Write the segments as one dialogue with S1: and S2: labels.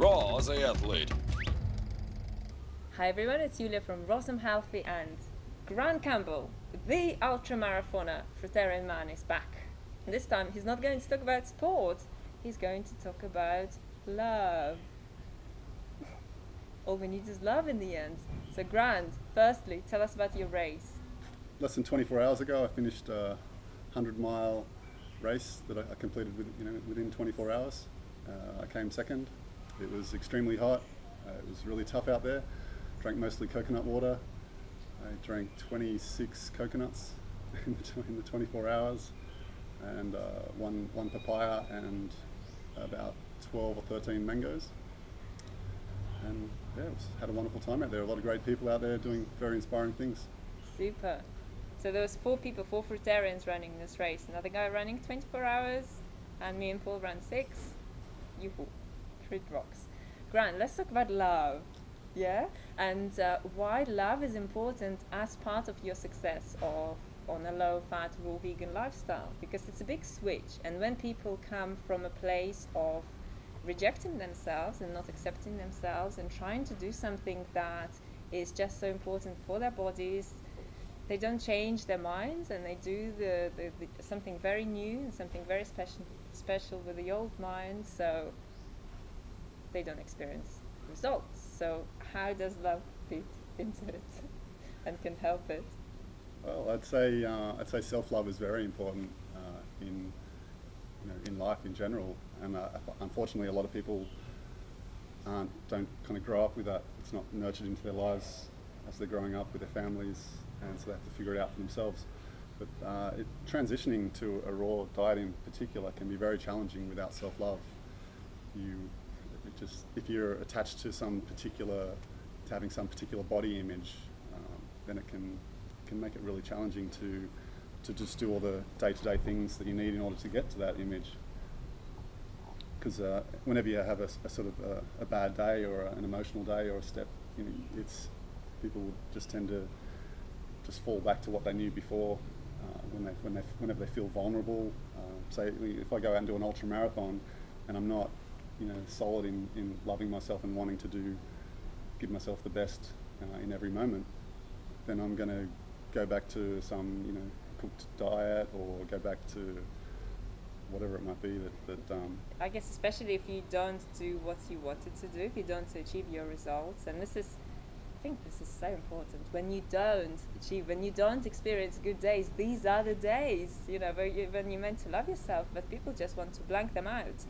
S1: Raw as a athlete.
S2: Hi everyone, it's Yulia from Rawsome Healthy, and Grant Campbell, the ultramarathoner fruitarian man, is back. And this time he's not going to talk about sport, he's going to talk about love. All we need is love in the end. So Grant, firstly, tell us about your race.
S3: Less than 24 hours ago I finished a 100-mile race that I completed within 24 hours. I came second. It was extremely hot. It was really tough out there. Drank mostly coconut water. I drank 26 coconuts in the 24 hours, and one papaya and about 12 or 13 mangoes. And yeah, had a wonderful time out there. A lot of great people out there doing very inspiring things.
S2: Super. So there was 4 fruitarians running this race. Another guy running 24 hours, and me and Paul ran 6. Yoo-hoo. It rocks. Grant, let's talk about love. Yeah? And why love is important as part of your success on a low-fat, raw vegan lifestyle. Because it's a big switch. And when people come from a place of rejecting themselves and not accepting themselves and trying to do something that is just so important for their bodies, they don't change their minds, and they do the something very new and something very special with the old mind, so they don't experience results. So how does love fit into it and can help it?
S3: Well, I'd say self-love is very important in life in general, and unfortunately a lot of people don't kind of grow up with that. It's not nurtured into their lives as they're growing up with their families, and so they have to figure it out for themselves. But transitioning to a raw diet in particular can be very challenging without self-love. If you're attached to having some particular body image, then it can make it really challenging to just do all the day-to-day things that you need in order to get to that image. Because whenever you have a sort of a bad day or an emotional day or a step, people just tend to just fall back to what they knew before. Whenever they feel vulnerable, say if I go out and do an ultra marathon and I'm not solid in loving myself and wanting to give myself the best in every moment, then I'm going to go back to some cooked diet, or go back to whatever it might be that
S2: I guess especially if you don't do what you wanted to do, if you don't achieve your results, and I think this is so important. When you don't experience good days, these are the days, when you're meant to love yourself, but people just want to blank them out.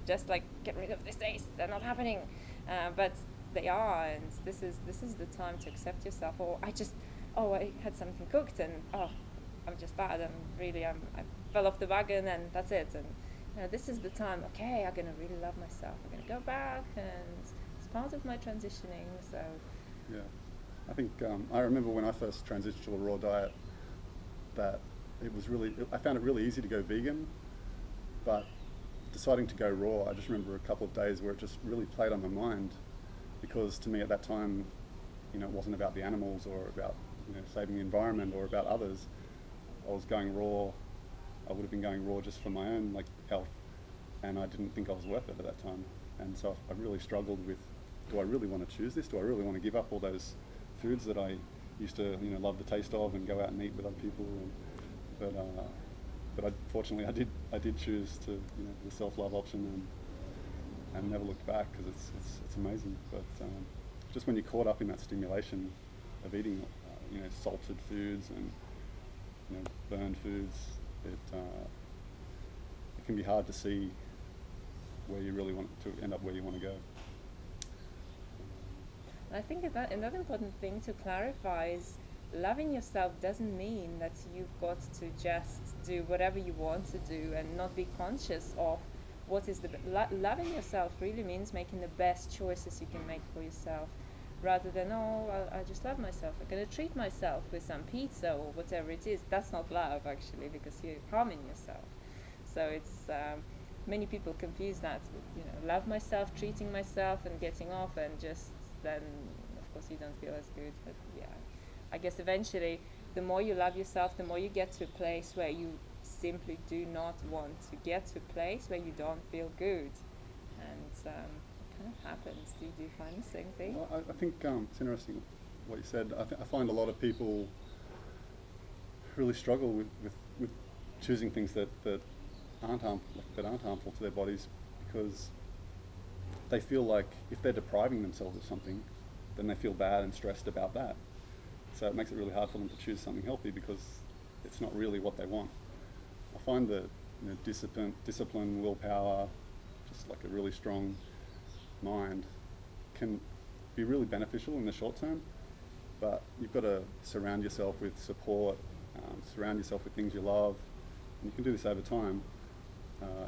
S2: Just like, get rid of these days, they're not happening. But they are, and this is the time to accept yourself. Or I had something cooked, and I'm just bad. I fell off the wagon, and that's it. And this is the time. Okay, I'm gonna really love myself. I'm gonna go back, and it's part of my transitioning. So.
S3: Yeah, I think I remember when I first transitioned to a raw diet that I found it really easy to go vegan, but deciding to go raw, I just remember a couple of days where it just really played on my mind, because to me at that time, it wasn't about the animals or about saving the environment or about others. I was going raw. I would have been going raw just for my own health, and I didn't think I was worth it at that time. And so I really struggled with, do I really want to choose this? Do I really want to give up all those foods that I used to love the taste of and go out and eat with other people? But fortunately I did choose the self-love option, and never looked back, because it's amazing. But just when you're caught up in that stimulation of eating salted foods and burned foods, it can be hard to see where you really want to end up, where you want to go.
S2: I think another important thing to clarify is loving yourself doesn't mean that you've got to just do whatever you want to do and not be conscious of what is loving yourself really means making the best choices you can make for yourself, rather than I just love myself, I'm going to treat myself with some pizza or whatever it is. That's not love, actually, because you're harming yourself. So it's many people confuse that with love myself, treating myself and getting off, and just then of course you don't feel as good. But yeah, I guess eventually the more you love yourself, the more you get to a place where you simply do not want to get to a place where you don't feel good, and happens? Do you find the same thing?
S3: Well, I think it's interesting what you said. I find a lot of people really struggle with choosing things that aren't harmful to their bodies, because they feel like if they're depriving themselves of something, then they feel bad and stressed about that. So it makes it really hard for them to choose something healthy, because it's not really what they want. I find that discipline, willpower, just like a really strong mind can be really beneficial in the short term, but you've got to surround yourself with support, surround yourself with things you love, and you can do this over time,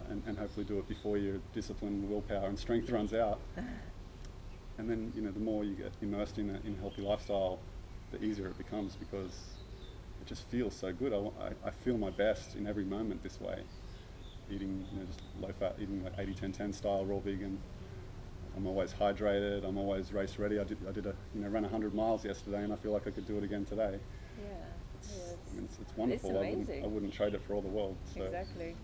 S3: and hopefully do it before your discipline, willpower and strength runs out. And then, the more you get immersed in a healthy lifestyle, the easier it becomes, because it just feels so good. I feel my best in every moment this way, eating just low fat, eating like 80-10-10 style, raw vegan. I'm always hydrated, I'm always race ready. I did ran 100 miles yesterday, and I feel like I could do it again today.
S2: Yeah,
S3: it's wonderful.
S2: It's amazing.
S3: I wouldn't trade it for all the world. So.
S2: Exactly,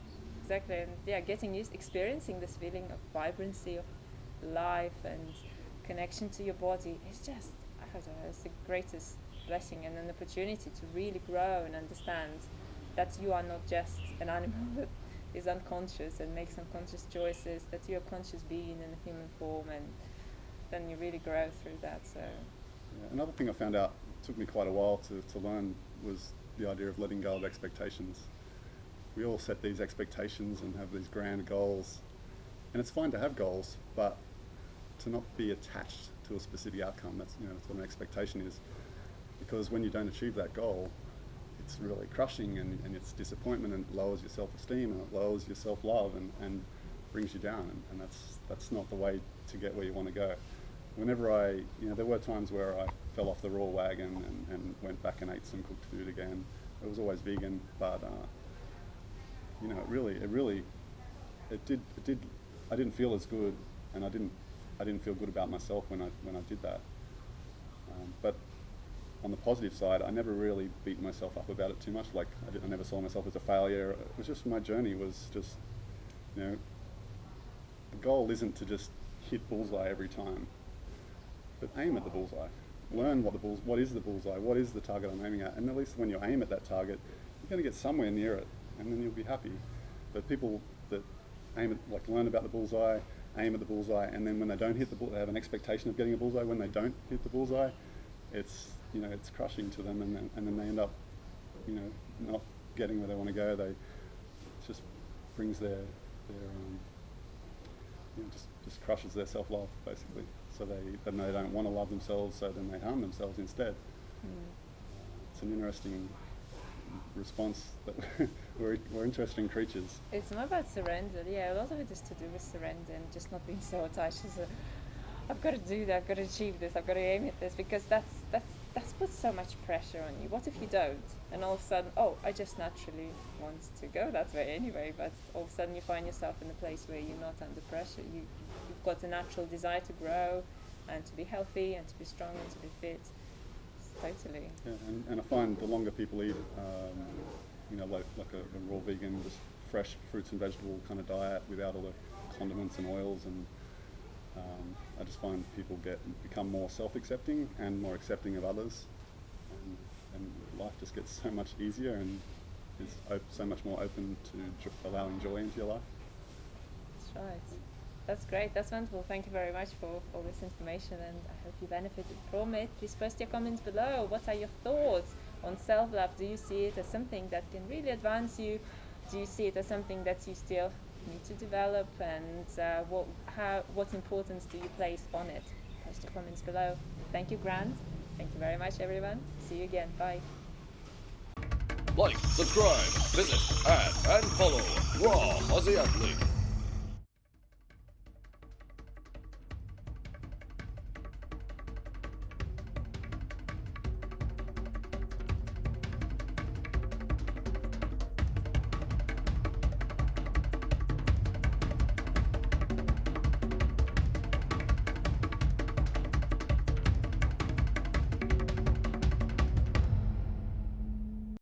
S2: and experiencing this feeling of vibrancy, of life and connection to your body, it's just, I don't know, it's the greatest blessing and an opportunity to really grow and understand that you are not just an animal that is unconscious and makes unconscious choices, that you're a conscious being in a human form, and then you really grow through that. So
S3: another thing I found out, took me quite a while to learn, was the idea of letting go of expectations. We all set these expectations and have these grand goals, and it's fine to have goals, but to not be attached to a specific outcome. That's what an expectation is, because when you don't achieve that goal, it's really crushing, and it's disappointment, and it lowers your self-esteem, and it lowers your self-love, and brings you down, and that's not the way to get where you want to go. Whenever there were times where I fell off the raw wagon and went back and ate some cooked food again. It was always vegan, but it did. I didn't feel as good, and I didn't feel good about myself when I did that. But on the positive side, I never really beat myself up about it too much. Like I never saw myself as a failure. It was just, my journey was just, the goal isn't to just hit bullseye every time, but aim at the bullseye. Learn what is the bullseye, what is the target I'm aiming at, and at least when you aim at that target, you're going to get somewhere near it, and then you'll be happy. But people that learn about the bullseye, aim at the bullseye, and then when they don't hit the bullseye, they have an expectation of getting a bullseye. When they don't hit the bullseye, it's crushing to them, and then they end up not getting where they want to go. It just brings their just crushes their self-love, basically. So they don't want to love themselves, so then they harm themselves instead. It's an interesting response that we're interesting creatures.
S2: It's not about surrender. Yeah, a lot of it is to do with surrender and just not being so attached. I've got to do that, I've got to achieve this, I've got to aim at this, because that's puts so much pressure on you. What if you don't? And all of a sudden, I just naturally want to go that way anyway, but all of a sudden you find yourself in a place where you're not under pressure. You've got a natural desire to grow and to be healthy and to be strong and to be fit. Totally. Yeah,
S3: and I find the longer people eat, like a raw vegan, just fresh fruits and vegetable kind of diet without all the condiments and oils, and I just find people become more self-accepting and more accepting of others, and life just gets so much easier and is so much more open to allowing joy into your life.
S2: That's right. That's great. That's wonderful. Thank you very much for all this information, and I hope you benefited from it. Please post your comments below. What are your thoughts on self-love? Do you see it as something that can really advance you? Do you see it as something that you still need to develop, and what importance do you place on it? Post your comments below. Thank you, Grant. Thank you very much, everyone. See you again. Bye.
S1: Like, subscribe, visit, add, and follow Raw Aussie Athlete.